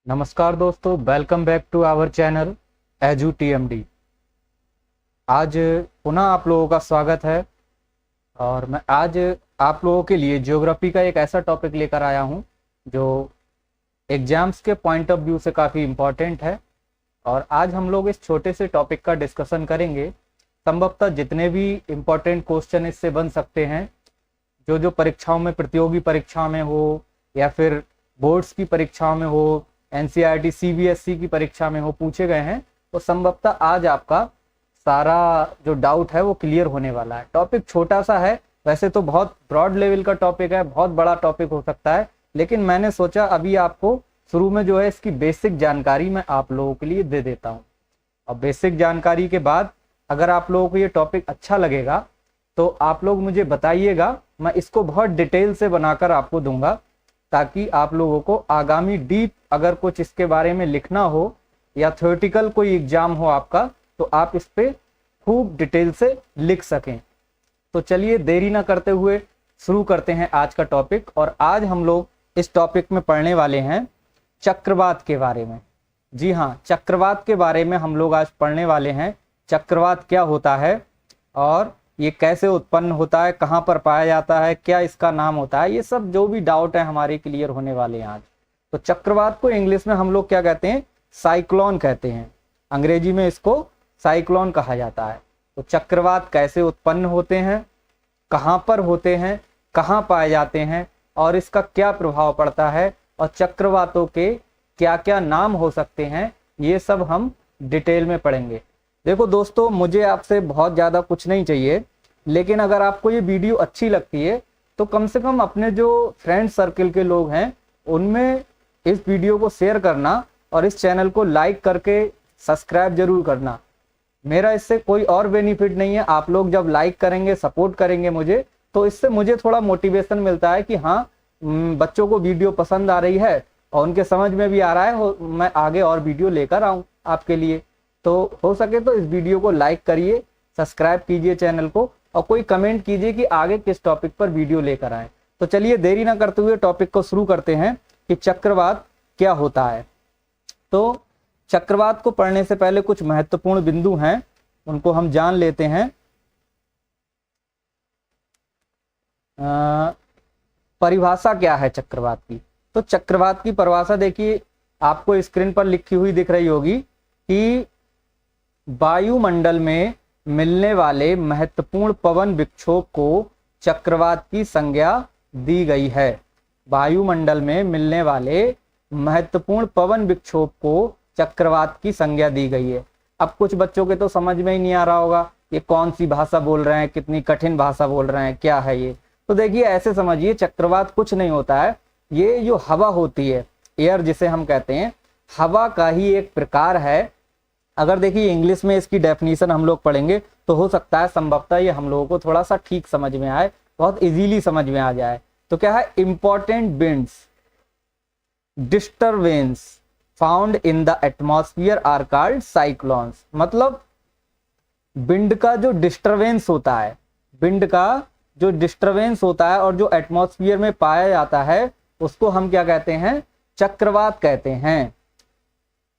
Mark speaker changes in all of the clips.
Speaker 1: नमस्कार दोस्तों, welcome back to our channel edu TMD. आज पुनः आप लोगों का स्वागत है और मैं आज आप लोगों के लिए ज्योग्राफी का एक ऐसा टॉपिक लेकर आया हूं जो एग्जाम्स के पॉइंट ऑफ व्यू से काफ़ी इम्पोर्टेंट है। और आज हम लोग इस छोटे से टॉपिक का डिस्कशन करेंगे। संभवतः जितने भी इम्पोर्टेंट क्वेश्चन इससे बन सकते हैं, जो जो परीक्षाओं में, प्रतियोगी परीक्षाओं में हो या फिर बोर्ड्स की परीक्षाओं में हो, एनसीईआरटी सीबीएसई की परीक्षा में हो, पूछे गए हैं, तो संभवतः आज आपका सारा जो डाउट है वो क्लियर होने वाला है। टॉपिक छोटा सा है, वैसे तो बहुत ब्रॉड लेवल का टॉपिक है, बहुत बड़ा टॉपिक हो सकता है, लेकिन मैंने सोचा अभी आपको शुरू में जो है इसकी बेसिक जानकारी मैं आप लोगों के लिए दे देता हूँ। और बेसिक जानकारी के बाद अगर आप लोगों को ये टॉपिक अच्छा लगेगा तो आप लोग मुझे बताइएगा, मैं इसको बहुत डिटेल से बनाकर आपको दूंगा, ताकि आप लोगों को आगामी डीप अगर कुछ इसके बारे में लिखना हो या थ्योरेटिकल कोई एग्जाम हो आपका, तो आप इस पे खूब डिटेल से लिख सकें। तो चलिए देरी ना करते हुए शुरू करते हैं आज का टॉपिक। और आज हम लोग इस टॉपिक में पढ़ने वाले हैं चक्रवात के बारे में। जी हाँ, चक्रवात के बारे में हम लोग आज पढ़ने वाले हैं। चक्रवात क्या होता है और ये कैसे उत्पन्न होता है, कहाँ पर पाया जाता है, क्या इसका नाम होता है, ये सब जो भी डाउट है हमारे क्लियर होने वाले हैं आज। तो चक्रवात को इंग्लिश में हम लोग क्या कहते हैं? साइक्लोन कहते हैं। अंग्रेजी में इसको साइक्लोन कहा जाता है। तो चक्रवात कैसे उत्पन्न होते हैं, कहाँ पर होते हैं, कहाँ पाए जाते हैं और इसका क्या प्रभाव पड़ता है, और चक्रवातों के क्या क्या नाम हो सकते हैं, ये सब हम डिटेल में पढ़ेंगे। देखो दोस्तों, मुझे आपसे बहुत ज़्यादा कुछ नहीं चाहिए, लेकिन अगर आपको ये वीडियो अच्छी लगती है तो कम से कम अपने जो फ्रेंड सर्कल के लोग हैं उनमें इस वीडियो को शेयर करना और इस चैनल को लाइक करके सब्सक्राइब जरूर करना। मेरा इससे कोई और बेनिफिट नहीं है। आप लोग जब लाइक करेंगे, सपोर्ट करेंगे मुझे, तो इससे मुझे थोड़ा मोटिवेशन मिलता है कि हाँ, बच्चों को वीडियो पसंद आ रही है और उनके समझ में भी आ रहा है, मैं आगे और वीडियो लेकर आऊँ आपके लिए। तो हो सके तो इस वीडियो को लाइक करिए, सब्सक्राइब कीजिए चैनल को, और कोई कमेंट कीजिए कि आगे किस टॉपिक पर वीडियो लेकर आए। तो चलिए देरी ना करते हुए टॉपिक को शुरू करते हैं कि चक्रवात क्या होता है। तो चक्रवात को पढ़ने से पहले कुछ महत्वपूर्ण बिंदु हैं, उनको हम जान लेते हैं। परिभाषा क्या है चक्रवात की? तो चक्रवात की परिभाषा देखिए, आपको स्क्रीन पर लिखी हुई दिख रही होगी कि वायुमंडल में मिलने वाले महत्वपूर्ण पवन विक्षोभ को चक्रवात की संज्ञा दी गई है। वायुमंडल में मिलने वाले महत्वपूर्ण पवन विक्षोभ को चक्रवात की संज्ञा दी गई है। अब कुछ बच्चों के तो समझ में ही नहीं आ रहा होगा, ये कौन सी भाषा बोल रहे हैं, कितनी कठिन भाषा बोल रहे हैं, क्या है ये। तो देखिए ऐसे समझिए, चक्रवात कुछ नहीं होता है, ये जो हवा होती है, एयर जिसे हम कहते हैं, हवा का ही एक प्रकार है। अगर देखिए इंग्लिश में इसकी डेफिनेशन हम लोग पढ़ेंगे तो हो सकता है संभवतः ये हम लोगों को थोड़ा सा ठीक समझ में आए, बहुत इजीली समझ में आ जाए। तो क्या है? Important winds disturbance found in the atmosphere are called cyclones. मतलब विंड का जो डिस्टरबेंस होता है, विंड का जो डिस्टरबेंस होता है और जो एटमॉस्फेयर में पाया जाता है, उसको हम क्या कहते हैं? चक्रवात कहते हैं।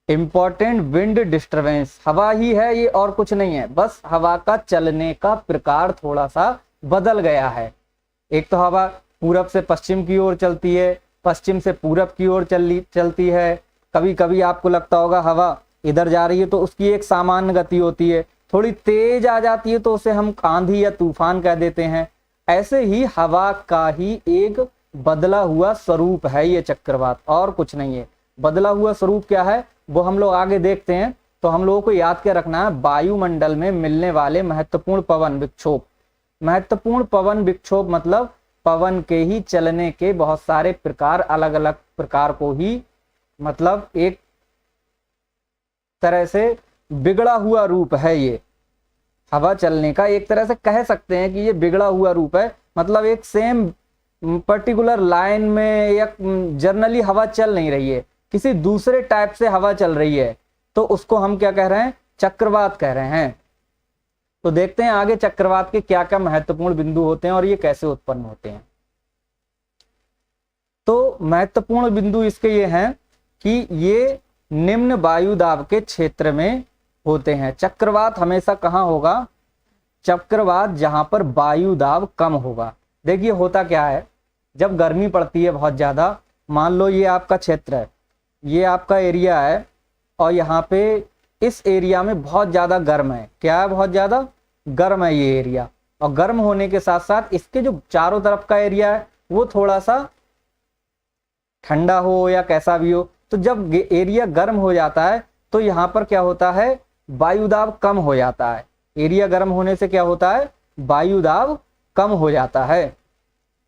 Speaker 1: इंपॉर्टेंट विंड डिस्टरबेंस, हवा ही है ये, और कुछ नहीं है, बस हवा का चलने का प्रकार थोड़ा सा बदल गया है। एक तो हवा पूरब से पश्चिम की ओर चलती है, पश्चिम से पूरब की ओर चलती है। कभी कभी आपको लगता होगा हवा इधर जा रही है तो उसकी एक सामान्य गति होती है, थोड़ी तेज आ जाती है तो उसे हम आंधी या तूफान कह देते हैं। ऐसे ही हवा का ही एक बदला हुआ स्वरूप है ये चक्रवात, और कुछ नहीं है। बदला हुआ स्वरूप क्या है वो हम लोग आगे देखते हैं। तो हम लोगों को याद क्या रखना है? वायुमंडल में मिलने वाले महत्वपूर्ण पवन विक्षोभ। महत्वपूर्ण पवन विक्षोभ मतलब पवन के ही चलने के बहुत सारे प्रकार, अलग अलग प्रकार को ही, मतलब एक तरह से बिगड़ा हुआ रूप है ये हवा चलने का। एक तरह से कह सकते हैं कि ये बिगड़ा हुआ रूप है, मतलब एक सेम पर्टिकुलर लाइन में या जनरली हवा चल नहीं रही है, किसी दूसरे टाइप से हवा चल रही है, तो उसको हम क्या कह रहे हैं? चक्रवात कह रहे हैं। तो देखते हैं आगे चक्रवात के क्या क्या महत्वपूर्ण बिंदु होते हैं और ये कैसे उत्पन्न होते हैं। तो महत्वपूर्ण बिंदु इसके ये हैं कि ये निम्न वायु दाब के क्षेत्र में होते हैं। चक्रवात हमेशा कहाँ होगा? चक्रवात जहां पर वायु दाब कम होगा। देखिए होता क्या है, जब गर्मी पड़ती है बहुत ज्यादा, मान लो ये आपका क्षेत्र है, ये आपका एरिया है, और यहाँ पे इस एरिया में बहुत ज्यादा गर्म है। क्या है? बहुत ज्यादा गर्म है ये एरिया। और गर्म होने के साथ साथ इसके जो चारों तरफ का एरिया है वो थोड़ा सा ठंडा हो या कैसा भी हो। तो जब एरिया गर्म हो जाता है तो यहाँ पर क्या होता है? वायु दाब कम हो जाता है। एरिया गर्म होने से क्या होता है? वायु दाब कम हो जाता है।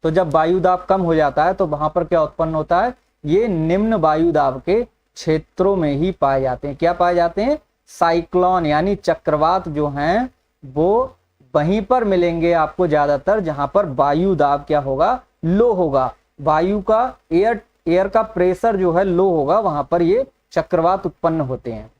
Speaker 1: तो जब वायु दाब कम हो जाता है तो वहां पर क्या उत्पन्न होता है? ये निम्न वायु दाब के क्षेत्रों में ही पाए जाते हैं। क्या पाए जाते हैं? साइक्लोन यानी चक्रवात जो हैं वो वहीं पर मिलेंगे आपको ज्यादातर जहां पर वायु दाब क्या होगा? लो होगा। वायु का एयर का प्रेशर जो है लो होगा, वहां पर ये चक्रवात उत्पन्न होते हैं।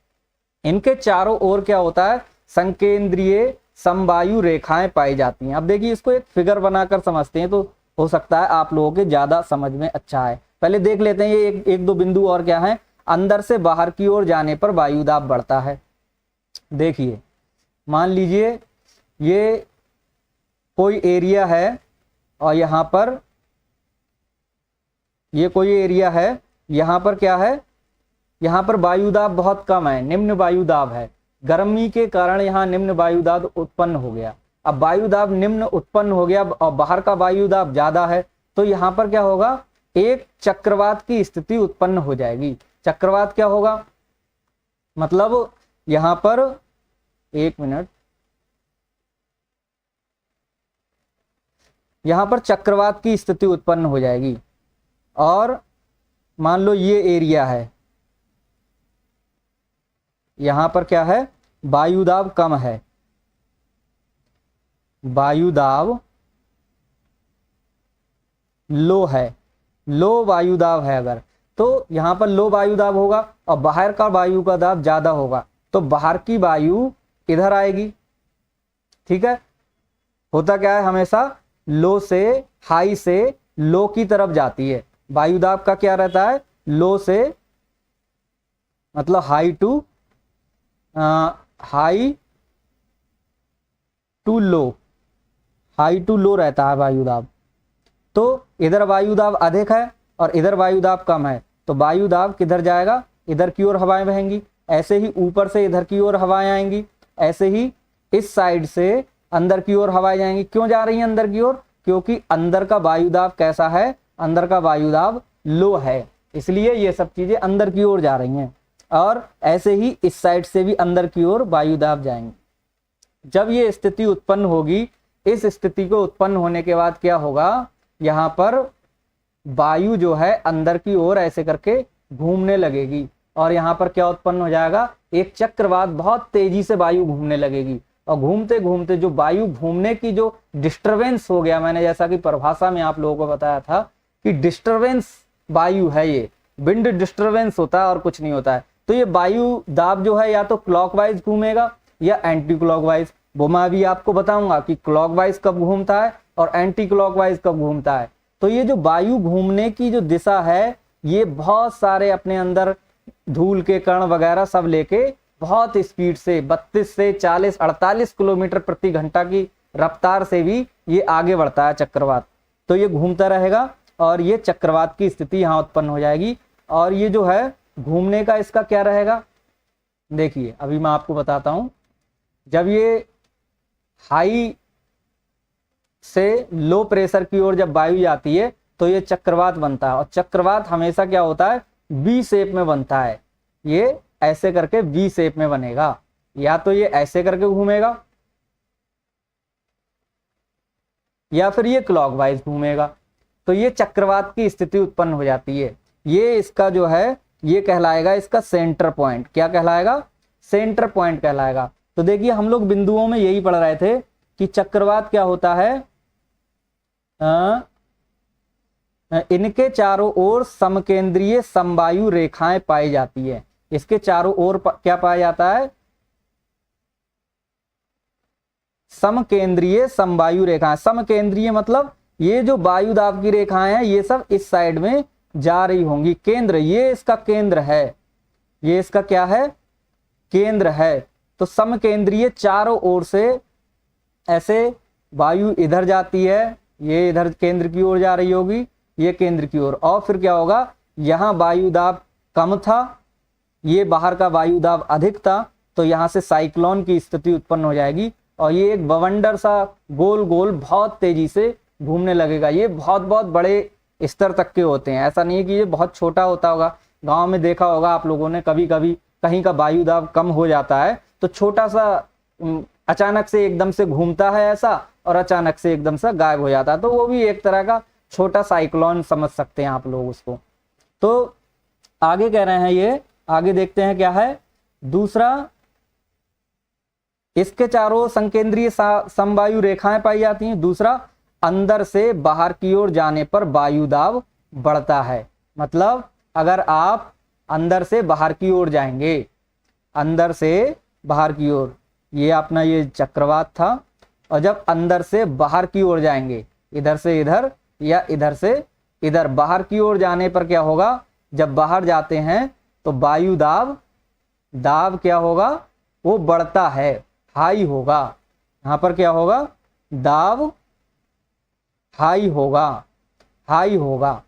Speaker 1: इनके चारों ओर क्या होता है? संकेंद्रीय समवायु रेखाएं पाई जाती हैं। अब देखिए इसको एक फिगर बनाकर समझते हैं तो हो सकता है आप लोगों के ज्यादा समझ में अच्छा है। पहले देख लेते हैं ये एक दो बिंदु और क्या है। अंदर से बाहर की ओर जाने पर वायु दाब बढ़ता है। देखिए मान लीजिए ये कोई एरिया है और यहाँ पर ये कोई एरिया है, यहाँ पर क्या है? यहाँ पर वायु दाब बहुत कम है, निम्न वायु दाब है। गर्मी के कारण यहाँ निम्न वायु दाब उत्पन्न हो गया। अब वायु दाब निम्न उत्पन्न हो गया और बाहर का वायु दाब ज्यादा है, तो यहाँ पर क्या होगा? एक चक्रवात की स्थिति उत्पन्न हो जाएगी। चक्रवात क्या होगा? मतलब यहाँ पर एक मिनट, यहाँ पर चक्रवात की स्थिति उत्पन्न हो जाएगी। और मान लो ये एरिया है, यहां पर क्या है? वायु दाब कम है, वायु दाब लो है, लो वायु दाब है अगर, तो यहां पर लो वायु दाब होगा और बाहर का वायु का दाब ज्यादा होगा, तो बाहर की वायु इधर आएगी। ठीक है? होता क्या है? हमेशा लो से हाई से लो की तरफ जाती है। वायु दाब का क्या रहता है? लो से मतलब high to low, high to low रहता है वायु दाब। तो इधर वायु दाब अधिक है और इधर वायु दाब कम है, तो वायु दाब किधर जाएगा? इधर की ओर हवाएं बहेंगी। ऐसे ही ऊपर से इधर की ओर हवाएं आएंगी, ऐसे ही इस साइड से अंदर की ओर हवाएं जाएंगी। क्यों जा रही हैं अंदर की ओर? क्योंकि अंदर का वायु दाब कैसा है? अंदर का वायु दाब लो है, इसलिए ये सब चीजें अंदर की ओर जा रही हैं। और ऐसे ही इस साइड से भी अंदर की ओर वायु दाब जाएंगे। जब ये स्थिति उत्पन्न होगी, इस स्थिति को उत्पन्न होने के बाद क्या होगा? यहाँ पर वायु जो है अंदर की ओर ऐसे करके घूमने लगेगी और यहाँ पर क्या उत्पन्न हो जाएगा? एक चक्रवात, बहुत तेजी से वायु घूमने लगेगी। और घूमते घूमते जो वायु घूमने की जो डिस्टरबेंस हो गया, मैंने जैसा कि परिभाषा में आप लोगों को बताया था कि डिस्टरबेंस वायु है, ये विंड डिस्टरबेंस होता है और कुछ नहीं होता है। तो ये वायु दाब जो है या तो क्लॉकवाइज घूमेगा या एंटी क्लॉकवाइज। वो मैं भी आपको बताऊंगा कि क्लॉकवाइज कब घूमता है और एंटी क्लॉकवाइज कब घूमता है। तो ये जो वायु घूमने की जो दिशा है, ये बहुत सारे अपने अंदर धूल के कण वगैरह सब लेके बहुत स्पीड से 32 से 40 48 किलोमीटर प्रति घंटा की रफ्तार से भी ये आगे बढ़ता है चक्रवात। तो ये घूमता रहेगा और ये चक्रवात की स्थिति यहाँ उत्पन्न हो जाएगी। और ये जो है घूमने का इसका क्या रहेगा? देखिए अभी मैं आपको बताता हूं। जब ये हाई से लो प्रेशर की ओर जब वायु जाती है तो ये चक्रवात बनता है। और चक्रवात हमेशा क्या होता है? वी शेप में बनता है। ये ऐसे करके वी शेप में बनेगा, या तो ये ऐसे करके घूमेगा या फिर ये क्लॉकवाइज घूमेगा। तो ये चक्रवात की स्थिति उत्पन्न हो जाती है। ये इसका जो है ये कहलाएगा इसका सेंटर पॉइंट। क्या कहलाएगा? सेंटर पॉइंट कहलाएगा। तो देखिए हम लोग बिंदुओं में यही पढ़ रहे थे कि चक्रवात क्या होता है? इनके चारों ओर समकेंद्रीय समवायु रेखाएं पाई जाती है। इसके चारों ओर क्या पाया जाता है? समकेंद्रीय समवायु रेखाएं। समकेंद्रीय मतलब ये जो वायु दाब की रेखाएं हैं ये सब इस साइड में जा रही होंगी। केंद्र, ये इसका केंद्र है, ये इसका क्या है, केंद्र है। तो समकेंद्रीय, चारों ओर से ऐसे वायु इधर जाती है, ये इधर केंद्र की ओर जा रही होगी, ये केंद्र की ओर। और फिर क्या होगा, यहाँ वायु दाब कम था, ये बाहर का वायु दाब अधिक था, तो यहाँ से साइक्लोन की स्थिति उत्पन्न हो जाएगी और ये एक बवंडर सा गोल गोल बहुत तेजी से घूमने लगेगा। ये बहुत बहुत बड़े स्तर तक के होते हैं, ऐसा नहीं है कि ये बहुत छोटा होता होगा। गांव में देखा होगा आप लोगों ने, कभी कभी कहीं का वायु दाब कम हो जाता है तो छोटा सा अचानक से एकदम से घूमता है ऐसा, और अचानक से एकदम से गायब हो जाता है, तो वो भी एक तरह का छोटा साइक्लोन समझ सकते हैं आप लोग उसको। तो आगे कह रहे हैं, ये आगे देखते हैं क्या है दूसरा, इसके चारों संकेंद्रीय समवायु रेखाएं पाई जाती हैं। दूसरा, अंदर से बाहर की ओर जाने पर वायु दाब बढ़ता है। मतलब अगर आप अंदर से बाहर की ओर जाएंगे, अंदर से बाहर की ओर, ये अपना ये चक्रवात था, और जब अंदर से बाहर की ओर जाएंगे, इधर से इधर या इधर से इधर, बाहर की ओर जाने पर क्या होगा, जब बाहर जाते हैं तो वायु दाब क्या होगा, वो बढ़ता है, हाई होगा। यहां पर क्या होगा, दाब हाई होगा, हाई होगा।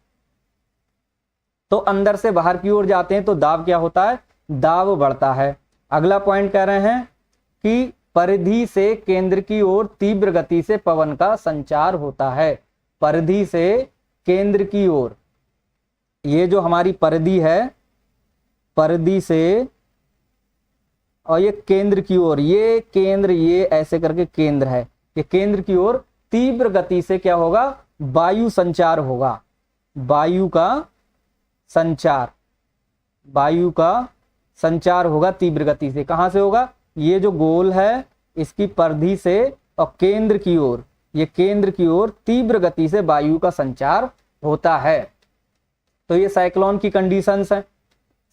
Speaker 1: तो अंदर से बाहर की ओर जाते हैं तो दाब क्या होता है, दाब बढ़ता है। अगला पॉइंट कह रहे हैं कि परिधि से केंद्र की ओर तीव्र गति से पवन का संचार होता है। परिधि से केंद्र की ओर, ये जो हमारी परिधि है, परिधि से और ये केंद्र की ओर, ये केंद्र, ये ऐसे करके केंद्र है, ये केंद्र की ओर तीव्र गति से क्या होगा, वायु संचार होगा। वायु का संचार, वायु का संचार होगा तीव्र गति से। कहां से होगा, ये जो गोल है इसकी परिधि से और केंद्र की ओर, ये केंद्र की ओर तीव्र गति से वायु का संचार होता है। तो ये साइक्लोन की कंडीशंस हैं।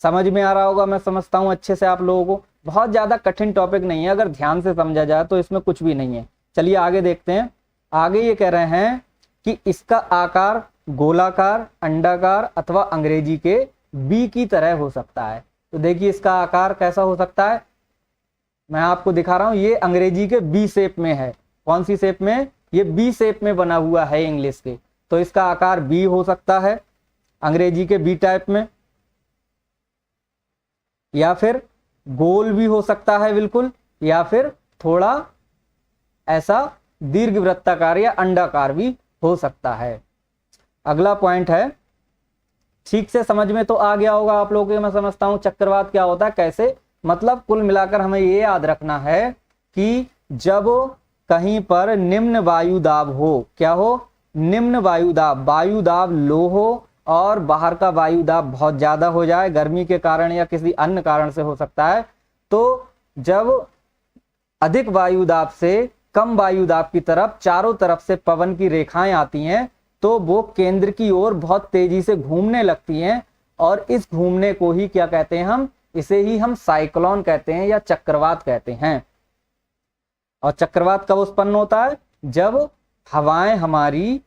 Speaker 1: समझ में आ रहा होगा, मैं समझता हूं अच्छे से आप लोगों को। बहुत ज्यादा कठिन टॉपिक नहीं है, अगर ध्यान से समझा जाए तो इसमें कुछ भी नहीं है। चलिए आगे देखते हैं। आगे ये कह रहे हैं कि इसका आकार गोलाकार, अंडाकार अथवा अंग्रेजी के बी की तरह हो सकता है। तो देखिए इसका आकार कैसा हो सकता है, मैं आपको दिखा रहा हूं। ये अंग्रेजी के बी शेप में है। कौन सी शेप में, ये बी शेप में बना हुआ है इंग्लिश के, तो इसका आकार बी हो सकता है, अंग्रेजी के बी टाइप में, या फिर गोल भी हो सकता है बिल्कुल, या फिर थोड़ा ऐसा दीर्घवृत्ताकार या अंडाकार भी हो सकता है। अगला पॉइंट है, ठीक से समझ में तो आ गया होगा आप लोगों के, मैं समझता हूं चक्रवात क्या होता है, कैसे, मतलब कुल मिलाकर हमें ये याद रखना है कि जब कहीं पर निम्न वायु दाब हो, क्या हो, निम्न वायु दाब लो हो और बाहर का वायु दाब बहुत ज्यादा हो जाए, गर्मी के कारण या किसी अन्य कारण से हो सकता है, तो जब अधिक वायु दाब से कम वायु दाब की तरफ चारों तरफ से पवन की रेखाएं आती हैं, तो वो केंद्र की ओर बहुत तेजी से घूमने लगती हैं, और इस घूमने को ही क्या कहते हैं हम, इसे ही हम साइक्लोन कहते हैं या चक्रवात कहते हैं। और चक्रवात कब उत्पन्न होता है, जब हवाएं हमारी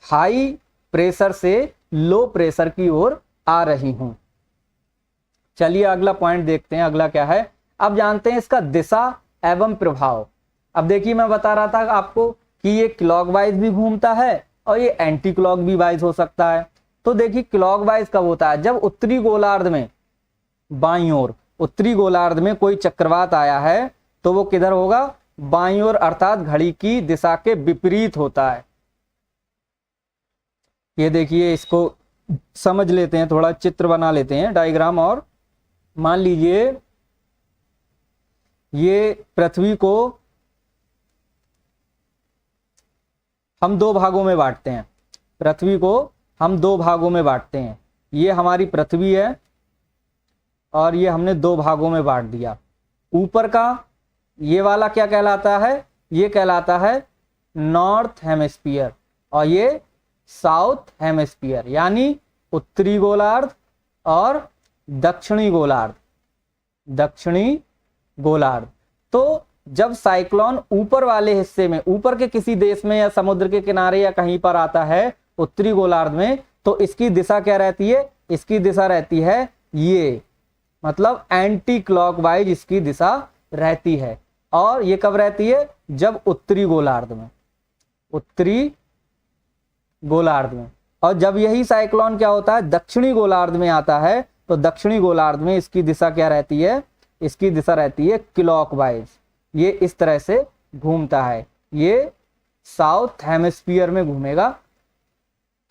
Speaker 1: हाई प्रेशर से लो प्रेशर की ओर आ रही हूं। चलिए अगला पॉइंट देखते हैं, अगला क्या है। अब जानते हैं इसका दिशा एवं प्रभाव। अब देखिए मैं बता रहा था आपको कि ये क्लॉकवाइज भी घूमता है और ये एंटी क्लॉक भी वाइज हो सकता है। तो देखिए क्लॉकवाइज कब होता है, जब उत्तरी गोलार्ध में बाईं ओर, उत्तरी गोलार्ध में कोई चक्रवात आया है तो वो किधर होगा, बाईं ओर, अर्थात घड़ी की दिशा के विपरीत होता है। ये देखिए, इसको समझ लेते हैं, थोड़ा चित्र बना लेते हैं, डायग्राम। और मान लीजिए ये पृथ्वी को हम दो भागों में बांटते हैं, पृथ्वी को हम दो भागों में बांटते हैं। ये हमारी पृथ्वी है और ये हमने दो भागों में बांट दिया। ऊपर का ये वाला क्या कहलाता है, ये कहलाता है नॉर्थ हेमिस्फीयर, और ये साउथ हेमिस्फीयर, यानी उत्तरी गोलार्ध और दक्षिणी गोलार्ध, दक्षिणी गोलार्ध। तो जब साइक्लोन ऊपर वाले हिस्से में, ऊपर के किसी देश में या समुद्र के किनारे या कहीं पर आता है उत्तरी गोलार्ध में, तो इसकी दिशा क्या रहती है, इसकी दिशा रहती है ये, मतलब एंटी क्लॉकवाइज इसकी दिशा रहती है। और ये कब रहती है, जब उत्तरी गोलार्ध में, उत्तरी गोलार्ध में। और जब यही साइक्लोन क्या होता है, दक्षिणी गोलार्ध में आता है, तो दक्षिणी गोलार्ध में इसकी दिशा क्या रहती है, इसकी दिशा रहती है क्लॉकवाइज। ये इस तरह से घूमता है, ये साउथ हेमिस्फीयर में घूमेगा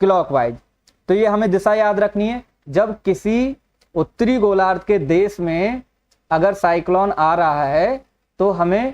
Speaker 1: क्लॉकवाइज। तो ये हमें दिशा याद रखनी है। जब किसी उत्तरी गोलार्ध के देश में अगर साइक्लोन आ रहा है तो हमें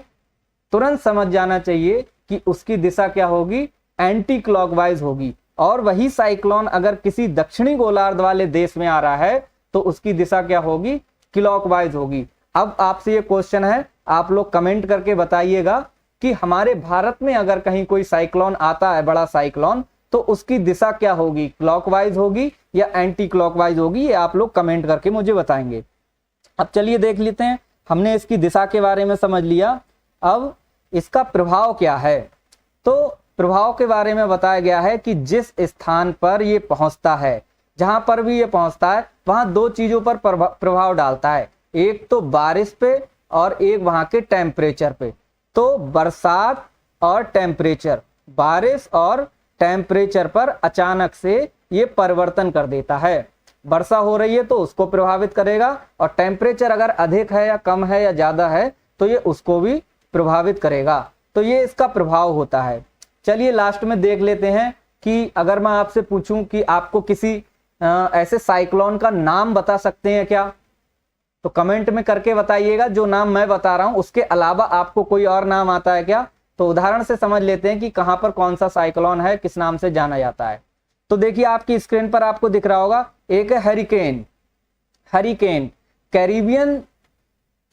Speaker 1: तुरंत समझ जाना चाहिए कि उसकी दिशा क्या होगी, एंटी क्लॉकवाइज होगी। और वही साइक्लोन अगर किसी दक्षिणी गोलार्ध वाले देश में आ रहा है तो उसकी दिशा क्या होगी, क्लॉकवाइज होगी। अब आपसे ये क्वेश्चन है, आप लोग कमेंट करके बताइएगा कि हमारे भारत में अगर कहीं कोई साइक्लोन आता है, बड़ा साइक्लोन, तो उसकी दिशा क्या होगी, क्लॉकवाइज होगी या एंटी क्लॉकवाइज होगी, ये आप लोग कमेंट करके मुझे बताएंगे। अब चलिए देख लेते हैं, हमने इसकी दिशा के बारे में समझ लिया, अब इसका प्रभाव क्या है। तो प्रभाव के बारे में बताया गया है कि जिस स्थान पर ये पहुंचता है, जहां पर भी ये पहुंचता है, वहां दो चीजों पर प्रभाव डालता है, एक तो बारिश पे और एक वहां के टेम्परेचर पे। तो बरसात और टेम्परेचर, बारिश और टेम्परेचर पर अचानक से ये परिवर्तन कर देता है। वर्षा हो रही है तो उसको प्रभावित करेगा, और टेम्परेचर अगर अधिक है या कम है या ज्यादा है तो ये उसको भी प्रभावित करेगा। तो ये इसका प्रभाव होता है। चलिए लास्ट में देख लेते हैं कि अगर मैं आपसे पूछूं कि आपको किसी ऐसे साइक्लोन का नाम बता सकते हैं क्या, तो कमेंट में करके बताइएगा। जो नाम मैं बता रहा हूं उसके अलावा आपको कोई और नाम आता है क्या, तो उदाहरण से समझ लेते हैं कि कहां पर कौन सा साइक्लोन है, किस नाम से जाना जाता है। तो देखिए आपकी स्क्रीन पर आपको दिख रहा होगा, एक है हरिकेन। हरिकेन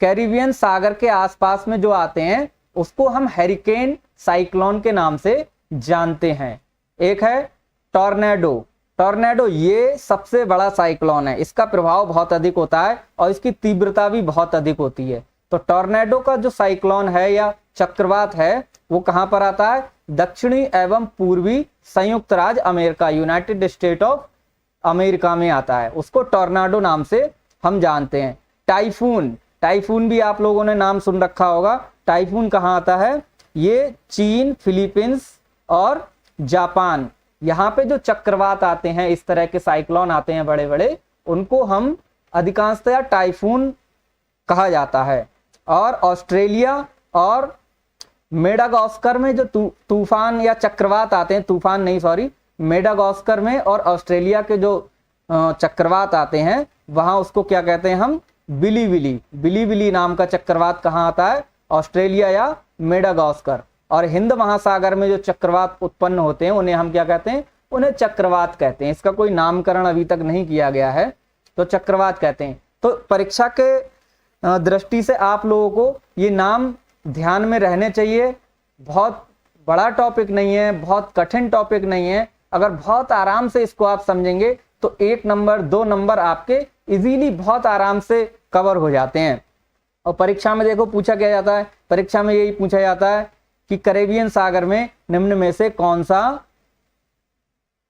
Speaker 1: कैरिबियन सागर के आसपास में जो आते हैं उसको हम हरिकेन साइक्लोन के नाम से जानते हैं। एक है टॉर्नेडो। टॉर्नेडो ये सबसे बड़ा साइक्लोन है, इसका प्रभाव बहुत अधिक होता है और इसकी तीव्रता भी बहुत अधिक होती है। तो टॉर्नेडो का जो साइक्लोन है या चक्रवात है वो कहां पर आता है, दक्षिणी एवं पूर्वी संयुक्त राज्य America, United state of America में आता है, उसको टॉर्नाडो नाम से हम जानते हैं। टाइफून, टाइफून भी आप लोगों ने नाम सुन रखा होगा। टाइफून कहाँ आता है, ये चीन, फिलीपींस और जापान, यहाँ पे जो चक्रवात आते हैं, इस तरह के साइक्लोन आते हैं बड़े बड़े, उनको हम अधिकांशतः टाइफून कहा जाता है। और ऑस्ट्रेलिया और मेडागास्कर में जो तूफान या चक्रवात आते हैं, तूफान नहीं सॉरी, मेडागास्कर में और ऑस्ट्रेलिया के जो चक्रवात आते हैं वहां उसको क्या कहते हैं हम, बिली बिली। बिली बिली नाम का चक्रवात कहाँ आता है, ऑस्ट्रेलिया या मेडागास्कर। और हिंद महासागर में जो चक्रवात उत्पन्न होते हैं उन्हें हम क्या कहते हैं, उन्हें चक्रवात कहते हैं। इसका कोई नामकरण अभी तक नहीं किया गया है, तो चक्रवात कहते हैं। तो परीक्षा के दृष्टि से आप लोगों को ये नाम ध्यान में रहने चाहिए। बहुत बड़ा टॉपिक नहीं है, बहुत कठिन टॉपिक नहीं है। अगर बहुत आराम से इसको आप समझेंगे तो 1 नंबर 2 नंबर आपके इजीली बहुत आराम से कवर हो जाते हैं। और परीक्षा में देखो पूछा क्या जाता है, परीक्षा में यही पूछा जाता है कि कैरेबियन सागर में निम्न में से कौन सा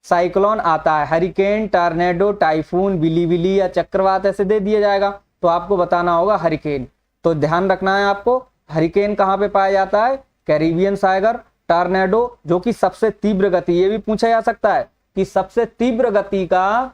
Speaker 1: साइक्लोन आता है, हरिकेन, टॉर्नेडो, टाइफून, बिली बिली या चक्रवात, ऐसे दे दिया जाएगा। तो आपको बताना होगा हरिकेन। तो ध्यान रखना है आपको, हरिकेन कहाँ पे पाया जाता है, कैरिबियन सागर। टॉर्नेडो जो कि सबसे तीव्र गति, ये भी पूछा जा सकता है कि सबसे तीव्र गति का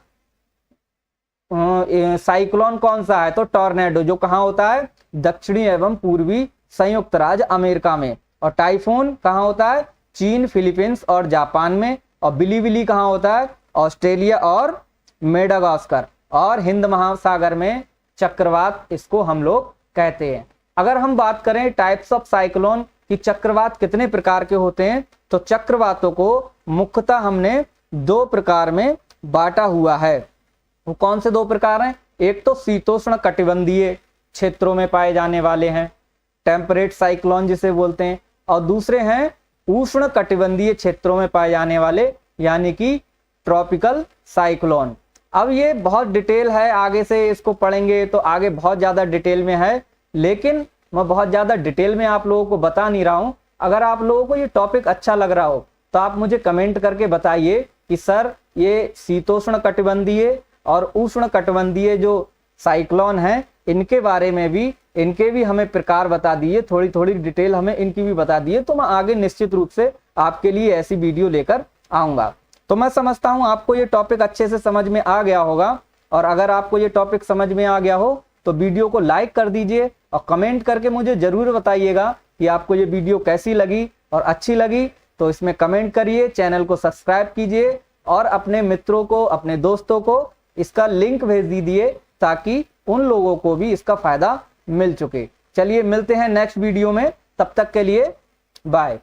Speaker 1: साइक्लोन कौन सा है, तो टॉर्नेडो, जो कहाँ होता है, दक्षिणी एवं पूर्वी संयुक्त राज्य अमेरिका में। और टाइफून कहाँ होता है, चीन, फिलीपींस और जापान में। और बिली बिली कहाँ होता है, ऑस्ट्रेलिया और मेडागास्कर। और हिंद महासागर में चक्रवात इसको हम लोग कहते हैं। अगर हम बात करें टाइप्स ऑफ साइक्लोन कि चक्रवात कितने प्रकार के होते हैं, तो चक्रवातों को मुख्यतः हमने 2 प्रकार में बांटा हुआ है। वो कौन से 2 प्रकार हैं, एक तो शीतोष्ण कटिबंधीय क्षेत्रों में पाए जाने वाले हैं, टेम्परेट साइक्लोन जिसे बोलते हैं, और दूसरे हैं उष्ण कटिबंधीय क्षेत्रों में पाए जाने वाले यानी कि ट्रॉपिकल साइक्लोन। अब ये बहुत डिटेल है, आगे से इसको पढ़ेंगे तो आगे बहुत ज्यादा डिटेल में है, लेकिन मैं बहुत ज्यादा डिटेल में आप लोगों को बता नहीं रहा हूं। अगर आप लोगों को ये टॉपिक अच्छा लग रहा हो तो आप मुझे कमेंट करके बताइए कि सर ये शीतोष्ण कटिबंधीय और उष्ण कटिबंधीय जो साइक्लोन है इनके बारे में भी, इनके भी हमें प्रकार बता दिए, थोड़ी थोड़ी डिटेल हमें इनकी भी बता दिए। तो मैं आगे निश्चित रूप से आपके लिए ऐसी वीडियो लेकर आऊंगा। तो मैं समझता हूं आपको ये टॉपिक अच्छे से समझ में आ गया होगा, और अगर आपको ये टॉपिक समझ में आ गया हो तो वीडियो को लाइक कर दीजिए और कमेंट करके मुझे जरूर बताइएगा कि आपको ये वीडियो कैसी लगी, और अच्छी लगी तो इसमें कमेंट करिए, चैनल को सब्सक्राइब कीजिए और अपने मित्रों को, अपने दोस्तों को इसका लिंक भेज दीजिए ताकि उन लोगों को भी इसका फायदा मिल चुके। चलिए मिलते हैं नेक्स्ट वीडियो में, तब तक के लिए बाय।